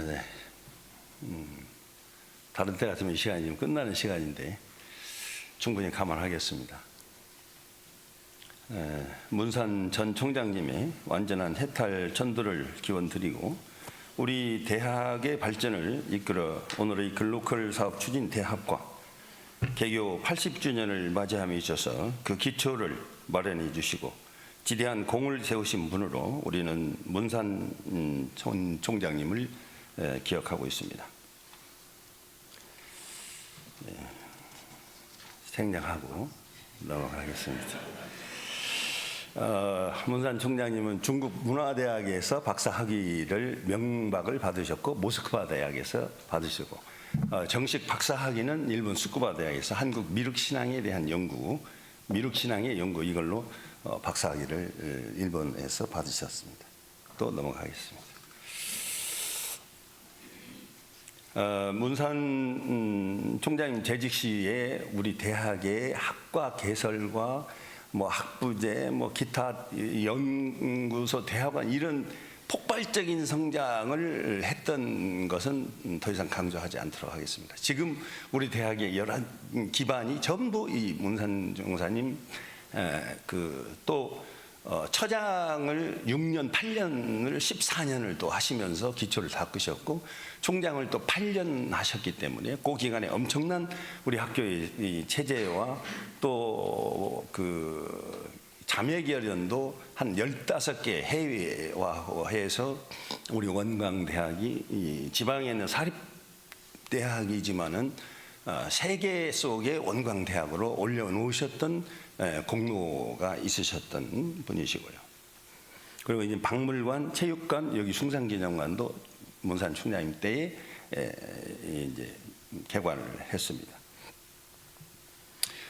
네. 다른 때 같으면 이 시간이 좀 끝나는 시간인데 충분히 감안하겠습니다. 문산 전 총장님의 완전한 해탈 전도를 기원드리고 우리 대학의 발전을 이끌어 오늘의 글로컬 사업 추진 대학과 개교 80주년을 맞이함에 있어서 그 기초를 마련해 주시고 지대한 공을 세우신 분으로 우리는 문산 전 총장님을 기억하고 있습니다. 생략하고 넘어가겠습니다. 문산 총장님은 중국 문화대학에서 박사 학위를 명박을 받으셨고 모스크바 대학에서 받으시고 정식 박사 학위는 일본 스쿠바 대학에서 한국 미륵신앙에 대한 연구, 미륵신앙의 연구 이걸로 박사 학위를 일본에서 받으셨습니다. 또 넘어가겠습니다. 문산 총장님 재직 시에 우리 대학의 학과 개설과 학부제, 기타 연구소, 대학원 이런 폭발적인 성장을 했던 것은 더 이상 강조하지 않도록 하겠습니다. 지금 우리 대학의 기반이 전부 이 문산 총사님 또 처장을 6년, 8년을 14년을 또 하시면서 기초를 닦으셨고 총장을 또 8년 하셨기 때문에 그 기간에 엄청난 우리 학교의 이 체제와 또 자매결연도 한 15개 해외와 해서 우리 원광대학이 이 지방에 있는 사립대학이지만은 세계 속의 원광대학으로 올려놓으셨던 공로가 있으셨던 분이시고요. 그리고 이제 박물관, 체육관, 여기 숭상기념관도 문산 총장님 때에 이제 개관을 했습니다.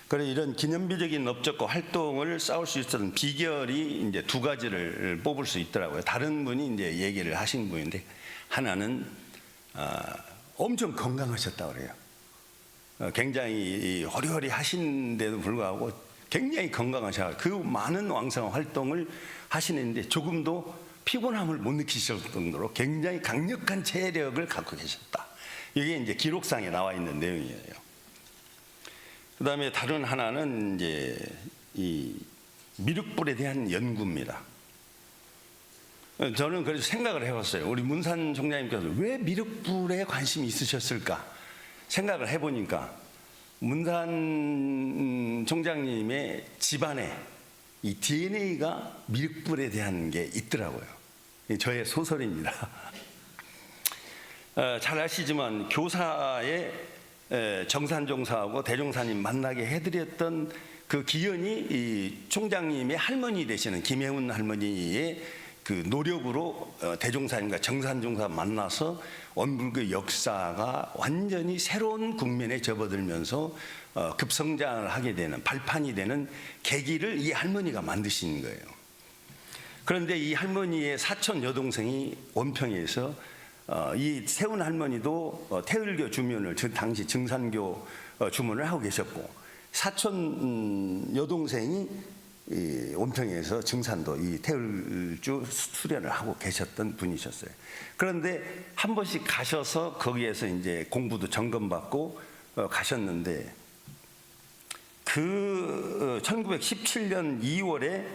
그래서 이런 기념비적인 업적과 활동을 쌓을 수 있었던 비결이 이제 두 가지를 뽑을 수 있더라고요. 다른 분이 이제 얘기를 하신 분인데 하나는 엄청 건강하셨다고 그래요. 굉장히 허리허리 하신데도 불구하고 굉장히 건강하셔. 그 많은 왕성한 활동을 하시는데 조금도 피곤함을 못 느끼실 정도로 굉장히 강력한 체력을 갖고 계셨다. 이게 이제 기록상에 나와 있는 내용이에요. 그 다음에 다른 하나는 이제 이 미륵불에 대한 연구입니다. 저는 그래서 생각을 해봤어요. 우리 문산 총장님께서 왜 미륵불에 관심이 있으셨을까 생각을 해보니까 문산 총장님의 집안에 이 DNA가 미륵불에 대한 게 있더라고요. 저의 소설입니다. 잘 아시지만 교사의 정산종사하고 대종사님 만나게 해드렸던 그 기연이 이 총장님의 할머니 되시는 김혜운 할머니의 그 노력으로 대종사님과 정산종사 만나서 원불교 역사가 완전히 새로운 국면에 접어들면서 급성장을 하게 되는 발판이 되는 계기를 이 할머니가 만드신 거예요. 그런데 이 할머니의 사촌 여동생이 원평에서 이 세운 할머니도 태을교 주문을 당시 증산교 주문을 하고 계셨고 사촌 여동생이 이 원평에서 증산도 이 태을주 수련을 하고 계셨던 분이셨어요. 그런데 한 번씩 가셔서 거기에서 이제 공부도 점검받고 가셨는데 그 1917년 2월에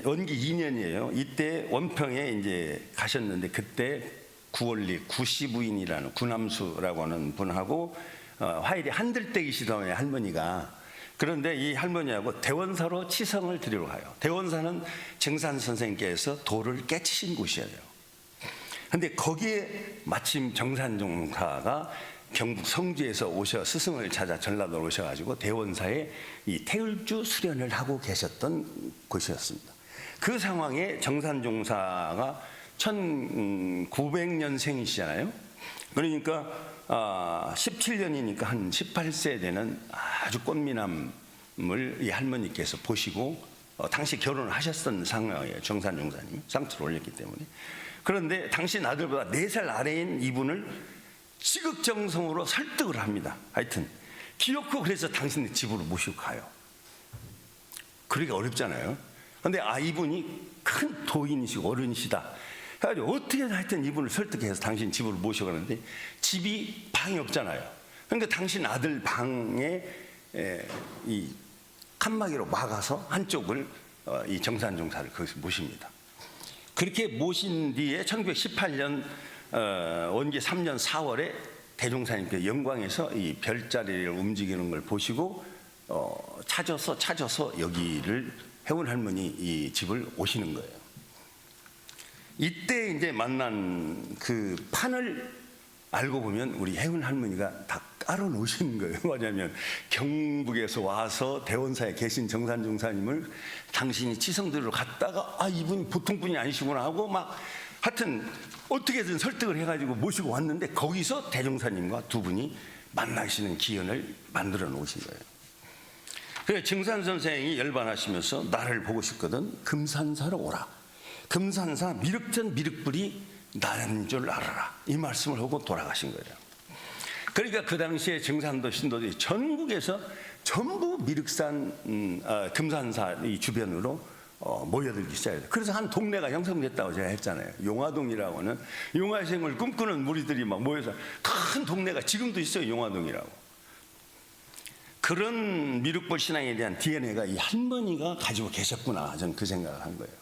원기 2년이에요. 이때 원평에 이제 가셨는데 그때 구월리 구시부인이라는 구남수라고 하는 분하고 화일이 한들떼기시던 할머니가 그런데 이 할머니하고 대원사로 치성을 드리러 가요. 대원사는 정산 선생님께서 돌을 깨치신 곳이에요. 그런데 거기에 마침 정산종사가 경북 성주에서 오셔 스승을 찾아 전라도로 오셔가지고 대원사에 이 태을주 수련을 하고 계셨던 곳이었습니다. 그 상황에 정산종사가 1900년생이시잖아요. 그러니까 17년이니까 한 18세 되는 아주 꽃미남을 이 할머니께서 보시고 당시 결혼을 하셨던 상황이에요. 정산종사님이 쌍투를 올렸기 때문에. 그런데 당신 아들보다 4살 아래인 이분을 지극정성으로 설득을 합니다. 하여튼 기어코 그래서 당신의 집으로 모시고 가요. 그러기가 어렵잖아요. 그런데 이분이 큰 도인이시고 어른이시다 그래가지고 어떻게 하여튼 이분을 설득해서 당신 집으로 모셔가는데 집이 방이 없잖아요. 그러니까 당신 아들 방에 이 칸막이로 막아서 한쪽을 이 정산종사를 거기서 모십니다. 그렇게 모신 뒤에 1918년 원기 3년 4월에 대종사님께 영광에서 이 별자리를 움직이는 걸 보시고 찾아서 여기를 해운 할머니 이 집을 오시는 거예요. 이때 이제 만난 그 판을 알고 보면 우리 해운 할머니가 다 깔아놓으시는 거예요. 뭐냐면 경북에서 와서 대원사에 계신 정산종사님을 당신이 치성들로 갔다가 이분 보통 분이 아니시구나 하고 막 하여튼 어떻게든 설득을 해가지고 모시고 왔는데 거기서 대종사님과 두 분이 만나시는 기연을 만들어 놓으신 거예요. 그래서 증산 선생이 열반하시면서 나를 보고 싶거든 금산사로 오라. 금산사 미륵전 미륵불이 나는 줄 알아라. 이 말씀을 하고 돌아가신 거예요. 그러니까 그 당시에 증산도 신도들이 전국에서 전부 미륵산 금산사 이 주변으로 모여들기 시작해요. 그래서 한 동네가 형성됐다고 제가 했잖아요. 용화동이라고는 용화생을 꿈꾸는 무리들이 막 모여서 큰 동네가 지금도 있어요. 용화동이라고. 그런 미륵불 신앙에 대한 DNA가 이 할머니가 가지고 계셨구나. 저는 그 생각을 한 거예요.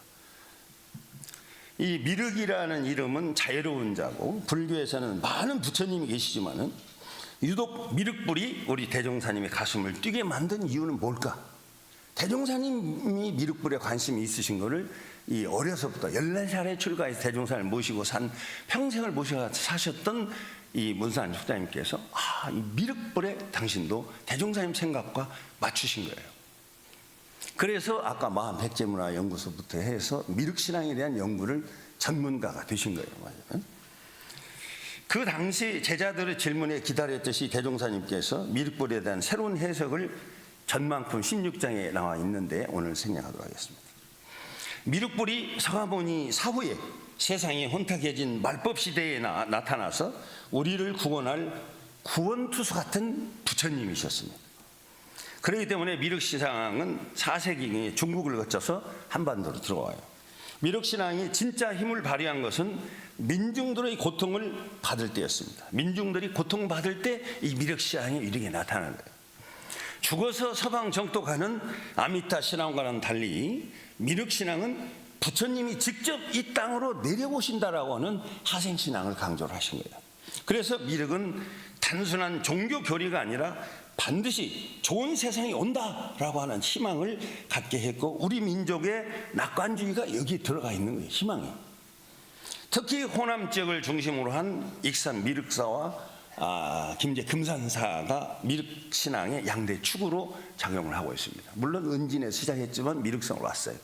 이 미륵이라는 이름은 자애로운 자고 불교에서는 많은 부처님이 계시지만은 유독 미륵불이 우리 대종사님의 가슴을 뛰게 만든 이유는 뭘까? 대종사님이 미륵불에 관심이 있으신 거를 이 어려서부터 14살에 출가해서 대종사를 모시고 평생을 모셔서 사셨던 이 문산 숙자님께서 이 미륵불에 당신도 대종사님 생각과 맞추신 거예요. 그래서 아까 마음 백제문화 연구소부터 해서 미륵신앙에 대한 연구를 전문가가 되신 거예요. 맞아요. 그 당시 제자들의 질문에 기다렸듯이 대종사님께서 미륵불에 대한 새로운 해석을 전만품 16장에 나와 있는데 오늘 생략하도록 하겠습니다. 미륵불이 서가모니 사후에 세상이 혼탁해진 말법 시대에 나타나서 우리를 구원할 구원투수 같은 부처님이셨습니다. 그렇기 때문에 미륵신앙은 4세기경에 중국을 거쳐서 한반도로 들어와요. 미륵신앙이 진짜 힘을 발휘한 것은 민중들의 고통을 받을 때였습니다. 민중들이 고통받을 때 이 미륵신앙이 이렇게 나타나는 거예요. 죽어서 서방 정토가는 아미타 신앙과는 달리 미륵신앙은 부처님이 직접 이 땅으로 내려오신다라고 하는 하생신앙을 강조를 하신 거예요. 그래서 미륵은 단순한 종교 교리가 아니라 반드시 좋은 세상이 온다라고 하는 희망을 갖게 했고 우리 민족의 낙관주의가 여기 들어가 있는 거예요. 희망이. 특히 호남 지역을 중심으로 한 익산 미륵사와 김제 금산사가 미륵신앙의 양대 축으로 작용을 하고 있습니다. 물론 은진에서 시작했지만 미륵성으로 왔어요.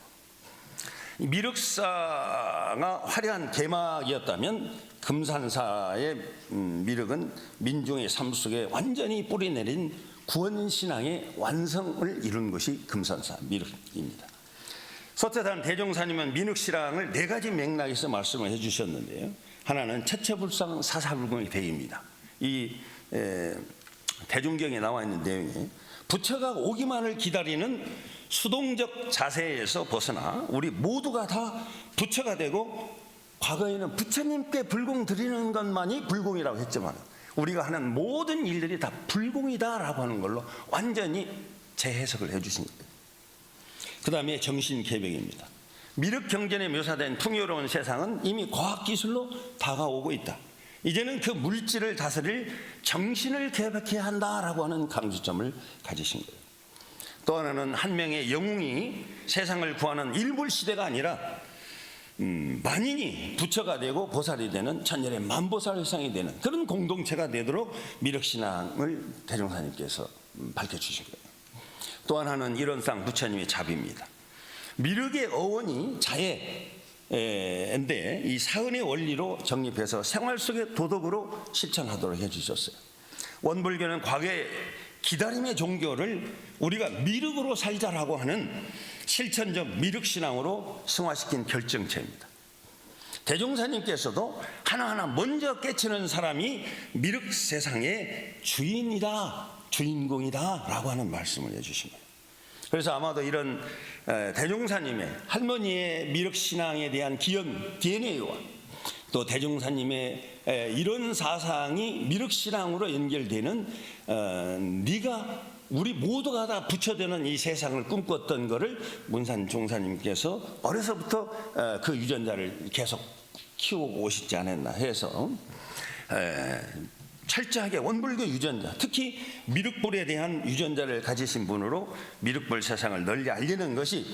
미륵사가 화려한 개막이었다면 금산사의 미륵은 민중의 삶 속에 완전히 뿌리내린 구원신앙의 완성을 이룬 것이 금산사 미륵입니다. 서태단 대종사님은 미륵신앙을 4가지 맥락에서 말씀을 해주셨는데요. 하나는 처처불상 사사불공의 대의입니다. 이 대중경에 나와 있는 내용이 부처가 오기만을 기다리는 수동적 자세에서 벗어나 우리 모두가 다 부처가 되고 과거에는 부처님께 불공 드리는 것만이 불공이라고 했지만 우리가 하는 모든 일들이 다 불공이다라고 하는 걸로 완전히 재해석을 해주신 거예요. 그 다음에 정신개벽입니다. 미륵경전에 묘사된 풍요로운 세상은 이미 과학기술로 다가오고 있다. 이제는 그 물질을 다스릴 정신을 개벽해야 한다라고 하는 강조점을 가지신 거예요. 또 하나는 한 명의 영웅이 세상을 구하는 일불시대가 아니라 만인이 부처가 되고 보살이 되는 천년의 만보살 회상이 되는 그런 공동체가 되도록 미륵신앙을 대종사님께서 밝혀주신 거예요. 또 하나는 일원상 부처님의 자비입니다. 미륵의 어원이 자애인데 이 사은의 원리로 정립해서 생활 속의 도덕으로 실천하도록 해주셨어요. 원불교는 과거의 기다림의 종교를 우리가 미륵으로 살자라고 하는 실천적 미륵신앙으로 승화시킨 결정체입니다. 대종사님께서도 하나하나 먼저 깨치는 사람이 미륵 세상의 주인이다, 주인공이다 라고 하는 말씀을 해주신 거예요. 그래서 아마도 이런 대종사님의 할머니의 미륵신앙에 대한 기원 DNA와 또 대종사님의 이런 사상이 미륵신앙으로 연결되는 네가 우리 모두가 다 부처되는 이 세상을 꿈꿨던 거를 문산 종사님께서 어려서부터 그 유전자를 계속 키우고 오시지 않았나 해서 철저하게 원불교 유전자, 특히 미륵불에 대한 유전자를 가지신 분으로 미륵불 세상을 널리 알리는 것이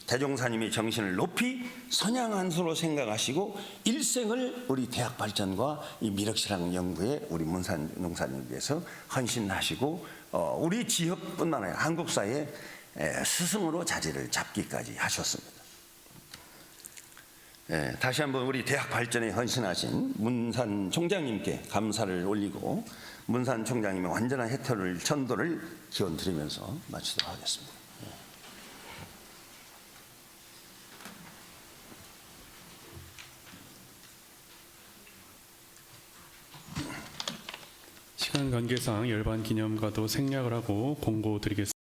대종사님의 정신을 높이 선양한수로 생각하시고 일생을 우리 대학 발전과 이 미륵신앙 연구에 우리 문산 농사님께서 헌신하시고 우리 지역뿐만 아니라 한국 사회에 스승으로 자리를 잡기까지 하셨습니다. 다시 한번 우리 대학 발전에 헌신하신 문산 총장님께 감사를 올리고 문산 총장님의 완전한 혜택을 전도를 기원 드리면서 마치도록 하겠습니다. 시간 관계상 열반 기념과도 생략을 하고 공고 드리겠습니다.